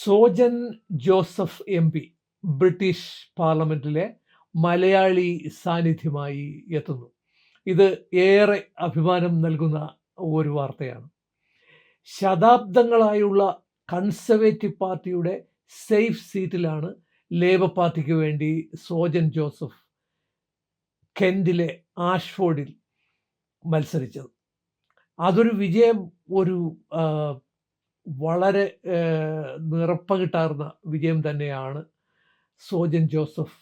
Sojan Joseph MP British പാർലമെന്റിലെ മലയാളി സാന്നിധ്യമായി എത്തുന്നു. ഇത് ഏറെ അഭിമാനം നൽകുന്ന ഒരു വാർത്തയാണ്. ശതാബ്ദങ്ങളായുള്ള കൺസർവേറ്റീവ് പാർട്ടിയുടെ സേഫ് സീറ്റിലാണ് ലേബർ പാർട്ടിക്ക് വേണ്ടി സോജൻ ജോസഫ് കെൻഡിലെ ആഷ്ഫോർഡിൽ മത്സരിച്ചത്. അതൊരു വിജയം, ഒരു വളരെ നിറപ്പകിട്ടാർന്ന വിജയം തന്നെയാണ് സോജൻ ജോസഫ്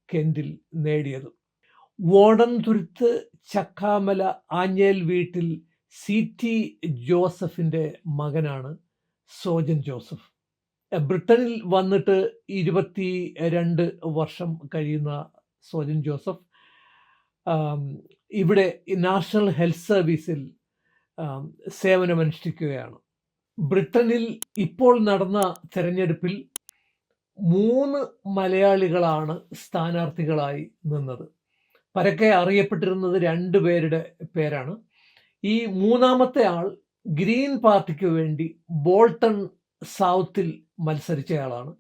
കെൻഡിൽ നേടിയത്. വോടൻതുരുത്ത് ചക്കാമല ആഞ്ഞേൽ വീട്ടിൽ CT ജോസഫിൻ്റെ മകനാണ് സോജൻ ജോസഫ്. ബ്രിട്ടനിൽ വന്നിട്ട് 22 വർഷം കഴിയുന്ന സോജൻ ജോസഫ് ഇവിടെ നാഷണൽ ഹെൽത്ത് സർവീസിൽ സേവനമനുഷ്ഠിക്കുകയാണ്. ബ്രിട്ടനിൽ ഇപ്പോൾ നടന്ന തെരഞ്ഞെടുപ്പിൽ 3 മലയാളികളാണ് സ്ഥാനാർത്ഥികളായി നിന്നത്. പരക്കെ അറിയപ്പെട്ടിരുന്നത് 2 പേരുടെ പേരാണ്. ഈ മൂന്നാമത്തെ ആൾ ഗ്രീൻ പാർട്ടിക്ക് വേണ്ടി ബോൾട്ടൺ സൗത്തിൽ മത്സരിച്ചയാളാണ്.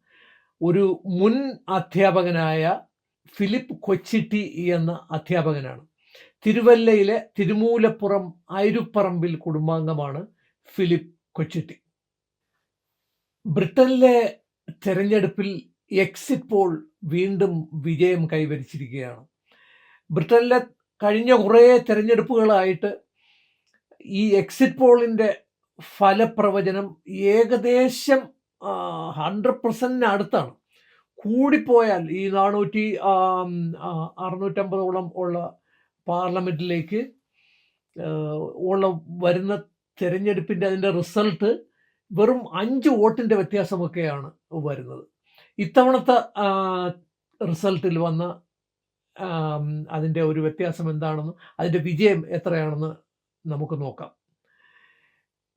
ഒരു മുൻ അധ്യാപകനായ ഫിലിപ്പ് കൊച്ചിട്ടി എന്ന അധ്യാപകനാണ്. തിരുവല്ലയിലെ തിരുമൂലപ്പുറം ഐരുപ്പറമ്പിൽ കുടുംബാംഗമാണ് ഫിലിപ്പ് കൊച്ചിട്ടി. ബ്രിട്ടനിലെ തെരഞ്ഞെടുപ്പിൽ എക്സിറ്റ് പോൾ വീണ്ടും വിജയം കൈവരിച്ചിരിക്കുകയാണ്. ബ്രിട്ടനിലെ കഴിഞ്ഞ കുറേ തെരഞ്ഞെടുപ്പുകളായിട്ട് ഈ എക്സിറ്റ് പോളിൻ്റെ ഫലപ്രവചനം ഏകദേശം 100% അടുത്താണ്. കൂടിപ്പോയാൽ ഈ 650ഓളം ഉള്ള പാർലമെൻറ്റിലേക്ക് ഉള്ള വരുന്ന തെരഞ്ഞെടുപ്പിൻ്റെ അതിൻ്റെ റിസൾട്ട് വെറും 5 വോട്ടിൻ്റെ വ്യത്യാസമൊക്കെയാണ് വരുന്നത്. ഇത്തവണത്തെ റിസൾട്ടിൽ വന്ന അതിൻ്റെ ഒരു വ്യത്യാസം എന്താണെന്നും അതിൻ്റെ വിജയം എത്രയാണെന്ന് നമുക്ക് നോക്കാം.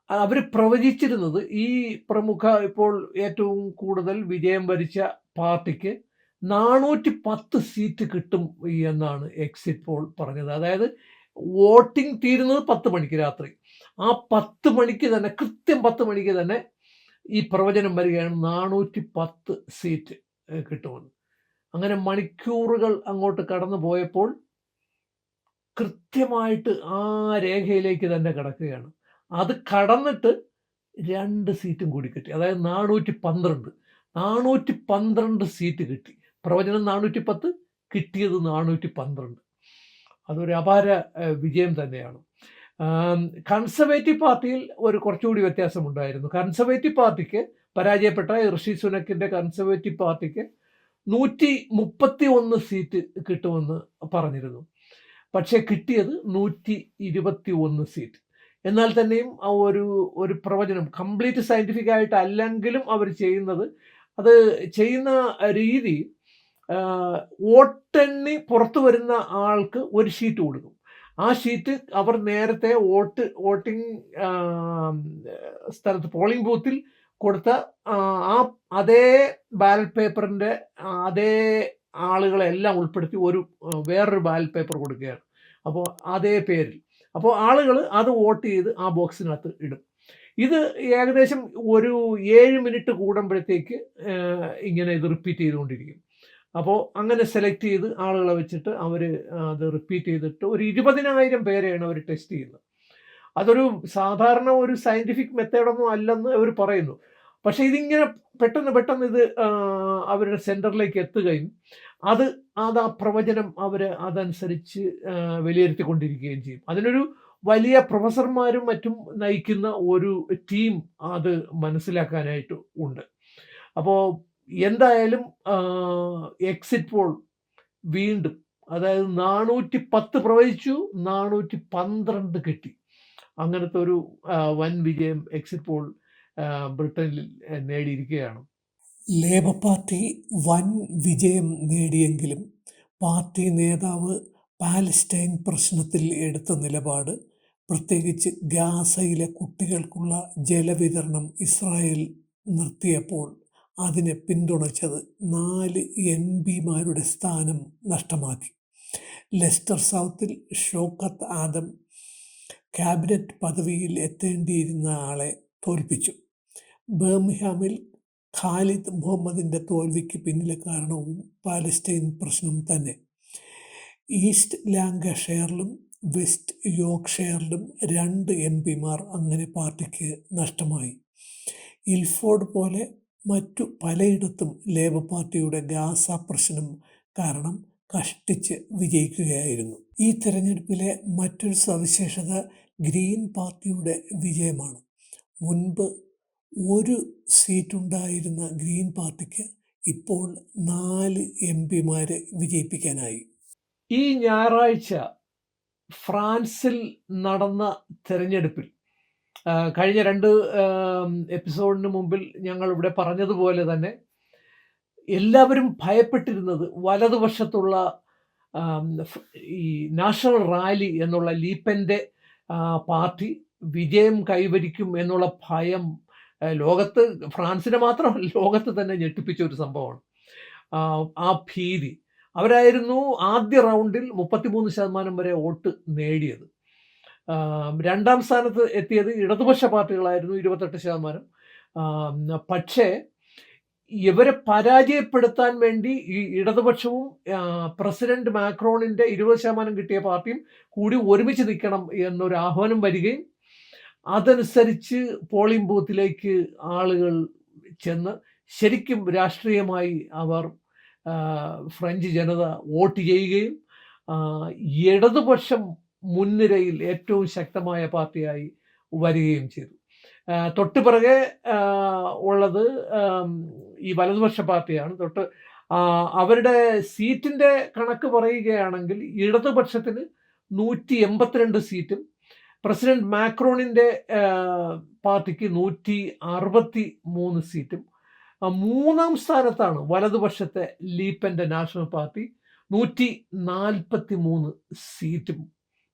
അവർ പ്രവചിച്ചിരുന്നത് ഈ പ്രമുഖ ഇപ്പോൾ ഏറ്റവും കൂടുതൽ വിജയം വരിച്ച പാർട്ടിക്ക് 410 സീറ്റ് കിട്ടും എന്നാണ് എക്സിറ്റ് പോൾ പറഞ്ഞത്. അതായത് വോട്ടിംഗ് തീരുന്നത് 10 മണിക്ക് രാത്രി. ആ 10 മണിക്ക് തന്നെ, കൃത്യം 10 മണിക്ക് തന്നെ ഈ പ്രവചനം വരികയാണ് 410 സീറ്റ് കിട്ടുമെന്ന്. അങ്ങനെ മണിക്കൂറുകൾ അങ്ങോട്ട് കടന്നു പോയപ്പോൾ കൃത്യമായിട്ട് ആ രേഖയിലേക്ക് തന്നെ കിടക്കുകയാണ്. അത് കടന്നിട്ട് 2 സീറ്റും കൂടി കിട്ടി. അതായത് 412 സീറ്റ് കിട്ടി. പ്രവചനം 410, കിട്ടിയത് 412. അതൊരു അപാര വിജയം തന്നെയാണ്. കൺസർവേറ്റീവ് പാർട്ടിയിൽ ഒരു കുറച്ചുകൂടി വ്യത്യാസമുണ്ടായിരുന്നു. കൺസർവേറ്റീവ് പാർട്ടിക്ക് പരാജയപ്പെട്ട ഋഷി സുനക്കിൻ്റെ കൺസർവേറ്റീവ് പാർട്ടിക്ക് 131 സീറ്റ് കിട്ടുമെന്ന് പറഞ്ഞിരുന്നു. പക്ഷേ കിട്ടിയത് 121 സീറ്റ്. എന്നാൽ തന്നെയും ആ ഒരു പ്രവചനം കംപ്ലീറ്റ് സയൻറ്റിഫിക് ആയിട്ടല്ലെങ്കിലും അവർ അത് ചെയ്യുന്ന രീതി, വോട്ടെണ്ണി പുറത്തു വരുന്ന ആൾക്ക് ഒരു ഷീറ്റ് കൊടുക്കും. ആ ഷീറ്റ് അവർ നേരത്തെ വോട്ടിംഗ് സ്ഥലത്ത് പോളിംഗ് ബൂത്തിൽ കൊടുത്ത അതേ ബാലറ്റ് പേപ്പറിൻ്റെ അതേ ആളുകളെല്ലാം ഉൾപ്പെടുത്തി വേറൊരു ബാലറ്റ് പേപ്പർ കൊടുക്കുകയാണ്. അപ്പോൾ അതേ പേരിൽ. അപ്പോൾ ആളുകൾ അത് വോട്ട് ചെയ്ത് ആ ബോക്സിനകത്ത് ഇടും. ഇത് ഏകദേശം ഒരു 7 മിനിറ്റ് കൂടുമ്പോഴത്തേക്ക് ഇങ്ങനെ ഇത് റിപ്പീറ്റ് ചെയ്തുകൊണ്ടിരിക്കും. അപ്പോൾ അങ്ങനെ സെലക്ട് ചെയ്ത് ആളുകളെ വെച്ചിട്ട് അവർ അത് റിപ്പീറ്റ് ചെയ്തിട്ട് ഒരു 20,000 പേരെയാണ് അവർ ടെസ്റ്റ് ചെയ്യുന്നത്. അതൊരു സാധാരണ ഒരു സയൻറ്റിഫിക് മെത്തേഡൊന്നും അല്ലെന്ന് അവർ പറയുന്നു. പക്ഷേ ഇതിങ്ങനെ പെട്ടെന്ന് ഇത് അവരുടെ സെൻറ്ററിലേക്ക് എത്തുകയും അത് ആ പ്രവചനം അവർ അതനുസരിച്ച് വിലയിരുത്തിക്കൊണ്ടിരിക്കുകയും ചെയ്യും. അതിനൊരു വലിയ പ്രൊഫസർമാരും മറ്റും നയിക്കുന്ന ഒരു ടീം അത് മനസ്സിലാക്കാനായിട്ട് ഉണ്ട്. അപ്പോൾ എന്തായാലും എക്സിറ്റ് പോൾ വീണ്ടും, അതായത് 410 പ്രവചിച്ചു, 412 കിട്ടി. അങ്ങനത്തെ ഒരു വൻ വിജയം എക്സിറ്റ് പോൾ ബ്രിട്ടനിൽ നേടിയിരിക്കുകയാണ്. ലേബർ പാർട്ടി വൻ വിജയം നേടിയെങ്കിലും പാർട്ടി നേതാവ് പാലസ്റ്റൈൻ പ്രശ്നത്തിൽ എടുത്ത നിലപാട്, പ്രത്യേകിച്ച് ഗാസയിലെ കുട്ടികൾക്കുള്ള ജലവിതരണം ഇസ്രായേൽ നിർത്തിയപ്പോൾ അതിനെ പിന്തുണച്ചത് 4 MP സ്ഥാനം നഷ്ടമാക്കി. ലെസ്റ്റർ സൗത്തിൽ ഷൗക്കത്ത് ആദം ക്യാബിനറ്റ് പദവിയിൽ എത്തേണ്ടിയിരുന്ന ആളെ തോൽപ്പിച്ചു. ബർമിംഗ്ഹാമിൽ ഖാലിദ് മുഹമ്മദിൻ്റെ തോൽവിക്ക് പിന്നിലെ കാരണവും പാലസ്റ്റൈൻ പ്രശ്നം തന്നെ. ഈസ്റ്റ് ലാങ്കഷെയറിലും വെസ്റ്റ് യോർക്ക്ഷയറിലും 2 MP-മാർ അങ്ങനെ പാർട്ടിക്ക് നഷ്ടമായി. ഇൽഫോർഡ് പോലെ മറ്റു പലയിടത്തും ലേബർ പാർട്ടിയുടെ ഗാസ പ്രശ്നം കാരണം കഷ്ടിച്ച് വിജയിക്കുകയായിരുന്നു. ഈ തെരഞ്ഞെടുപ്പിലെ മറ്റൊരു സവിശേഷത ഗ്രീൻ പാർട്ടിയുടെ വിജയമാണ്. മുൻപ് 1 സീറ്റുണ്ടായിരുന്ന ഗ്രീൻ പാർട്ടിക്ക് ഇപ്പോൾ 4 MP-മാരെ വിജയിപ്പിക്കാനായി. ഈ ഞായറാഴ്ച ഫ്രാൻസിൽ നടന്ന തെരഞ്ഞെടുപ്പിൽ കഴിഞ്ഞ 2 എപ്പിസോഡിന് മുമ്പിൽ ഞങ്ങൾ ഇവിടെ പറഞ്ഞതുപോലെ തന്നെ എല്ലാവരും ഭയപ്പെട്ടിരുന്നത് വലതുവശത്തുള്ള ഈ നാഷണൽ റാലി എന്നുള്ള ലീപ്പൻ്റെ പാർട്ടി വിജയം കൈവരിക്കും എന്നുള്ള ഭയം ലോകത്ത്, ഫ്രാൻസിനെ മാത്രമല്ല ലോകത്ത് തന്നെ ഞെട്ടിപ്പിച്ച ഒരു സംഭവമാണ്. ആ ഭീതി. അവരായിരുന്നു ആദ്യ റൗണ്ടിൽ 33% വരെ വോട്ട് നേടിയത്. രണ്ടാം സ്ഥാനത്ത് എത്തിയത് ഇടതുപക്ഷ പാർട്ടികളായിരുന്നു, 28%. പക്ഷേ ഇവരെ പരാജയപ്പെടുത്താൻ വേണ്ടി ഈ ഇടതുപക്ഷവും പ്രസിഡന്റ് മാക്രോണിൻ്റെ 20% കിട്ടിയ പാർട്ടിയും കൂടി ഒരുമിച്ച് നിൽക്കണം എന്നൊരു ആഹ്വാനം വരികയും അതനുസരിച്ച് പോളിംഗ് ബൂത്തിലേക്ക് ആളുകൾ ചെന്ന് ശരിക്കും രാഷ്ട്രീയമായി അവർ ഫ്രഞ്ച് ജനത വോട്ട് ചെയ്യുകയും ഇടതുപക്ഷം മുൻനിരയിൽ ഏറ്റവും ശക്തമായ പാർട്ടിയായി വരികയും ചെയ്തു. തൊട്ട് പിറകെ ഉള്ളത് ഈ വലതുപക്ഷ പാർട്ടിയാണ്. അവരുടെ സീറ്റിൻ്റെ കണക്ക് പറയുകയാണെങ്കിൽ ഇടതുപക്ഷത്തിന് 182 സീറ്റും പ്രസിഡന്റ് മാക്രോണിൻ്റെ പാർട്ടിക്ക് 163 സീറ്റും. മൂന്നാം സ്ഥാനത്താണ് വലതുപക്ഷത്തെ ലീപ്പൻ്റെ നാഷണൽ പാർട്ടി 143 സീറ്റും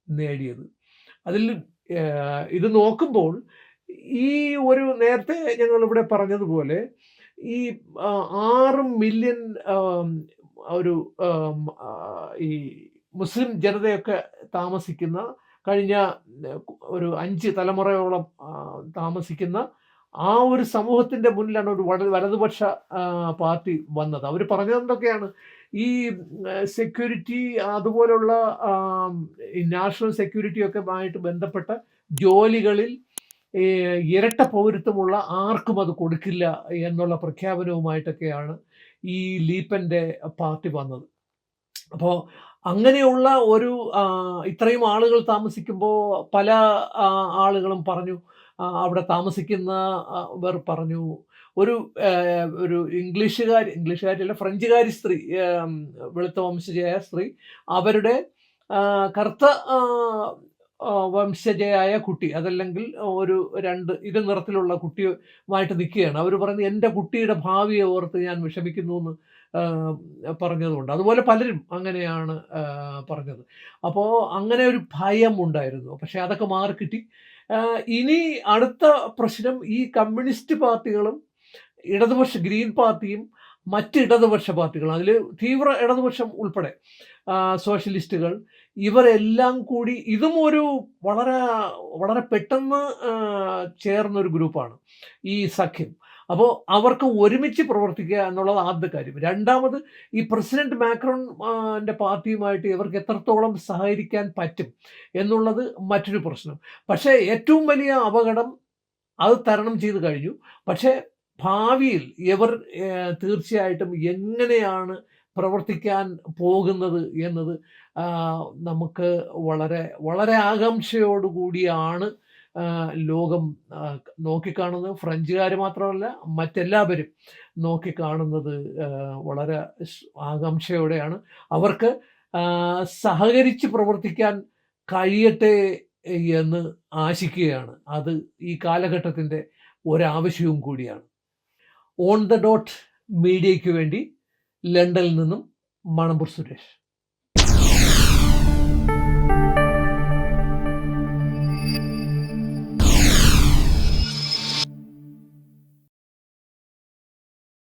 നേടിയത്. അതിൽ ഇത് നോക്കുമ്പോൾ ഈ ഒരു നേരത്തെ ഞങ്ങൾ ഇവിടെ പറഞ്ഞതുപോലെ ഈ 6 മില്യൺ ഒരു ഈ മുസ്ലിം ജനതയൊക്കെ താമസിക്കുന്ന, കഴിഞ്ഞ ഒരു 5 തലമുറയോളം താമസിക്കുന്ന ആ ഒരു സമൂഹത്തിൻ്റെ മുന്നിലാണ് ഒരു വലതുപക്ഷ പാർട്ടി വന്നത്. അവർ പറഞ്ഞത് എന്തൊക്കെയാണ്? ഈ സെക്യൂരിറ്റി, അതുപോലുള്ള ഈ നാഷണൽ സെക്യൂരിറ്റിയൊക്കെ ആയിട്ട് ബന്ധപ്പെട്ട ജോലികളിൽ ഇരട്ട പൗരത്വമുള്ള ആർക്കും അത് കൊടുക്കില്ല എന്നുള്ള പ്രഖ്യാപനവുമായിട്ടൊക്കെയാണ് ഈ ലീപ്പൻ്റെ പാർട്ടി വന്നത്. അപ്പോൾ അങ്ങനെയുള്ള ഒരു ഇത്രയും ആളുകൾ താമസിക്കുമ്പോൾ പല ആളുകളും പറഞ്ഞു, അവിടെ താമസിക്കുന്നവർ പറഞ്ഞു, ഒരു ഇംഗ്ലീഷുകാരിയല്ല, ഫ്രഞ്ചുകാരി സ്ത്രീ, വെളുത്ത വംശജയായ സ്ത്രീ, അവരുടെ കറുത്ത വംശജയായ കുട്ടി, അതല്ലെങ്കിൽ ഒരു 2 ഇരുനിറത്തിലുള്ള കുട്ടിയുമായിട്ട് നിൽക്കുകയാണ്. അവർ പറയുന്നത് എൻ്റെ കുട്ടിയുടെ ഭാവിയെ ഓർത്ത് ഞാൻ വിഷമിക്കുന്നു എന്ന് പറഞ്ഞതുകൊണ്ട്. അതുപോലെ പലരും അങ്ങനെയാണ് പറഞ്ഞത്. അപ്പോൾ അങ്ങനെ ഒരു ഭയം ഉണ്ടായിരുന്നു. പക്ഷേ അതൊക്കെ മാറിക്കിട്ടി. ഇനി അടുത്ത പ്രശ്നം ഈ കമ്മ്യൂണിസ്റ്റ് പാർട്ടികളും ഗ്രീൻ പാർട്ടിയും മറ്റ് ഇടതുപക്ഷ പാർട്ടികളും, അതിൽ തീവ്ര ഇടതുപക്ഷം ഉൾപ്പെടെ സോഷ്യലിസ്റ്റുകൾ, ഇവരെല്ലാം കൂടി ഇതും ഒരു വളരെ വളരെ പെട്ടെന്ന് ചേർന്നൊരു ഗ്രൂപ്പാണ് ഈ സഖ്യം. അപ്പോൾ അവർക്ക് ഒരുമിച്ച് പ്രവർത്തിക്കുക എന്നുള്ളത് ആദ്യ കാര്യം. രണ്ടാമത് ഈ പ്രസിഡന്റ് മാക്രോണിൻ്റെ പാർട്ടിയുമായിട്ട് ഇവർക്ക് എത്രത്തോളം സഹകരിക്കാൻ പറ്റും എന്നുള്ളത് മറ്റൊരു പ്രശ്നം. പക്ഷേ ഏറ്റവും വലിയ അപകടം അത് തരണം ചെയ്ത് കഴിഞ്ഞു. പക്ഷേ ഭാവിയിൽ ഇവർ തീർച്ചയായിട്ടും എങ്ങനെയാണ് പ്രവർത്തിക്കാൻ പോകുന്നത് എന്നത് നമുക്ക് വളരെ വളരെ ആകാംക്ഷയോടുകൂടിയാണ് ലോകം നോക്കിക്കാണുന്നത്. ഫ്രഞ്ചുകാർ മാത്രമല്ല, മറ്റെല്ലാവരും നോക്കിക്കാണുന്നത് വളരെ ആകാംക്ഷയോടെയാണ്. അവർക്ക് സഹകരിച്ച് പ്രവർത്തിക്കാൻ കഴിയട്ടെ എന്ന് ആശിക്കുകയാണ്. അത് ഈ കാലഘട്ടത്തിൻ്റെ ഒരാവശ്യവും കൂടിയാണ്. ഓൺ ദ ഡോട്ട് മീഡിയയ്ക്ക് വേണ്ടി ലണ്ടനിൽ നിന്നും മണമ്പൂർ സുരേഷ്.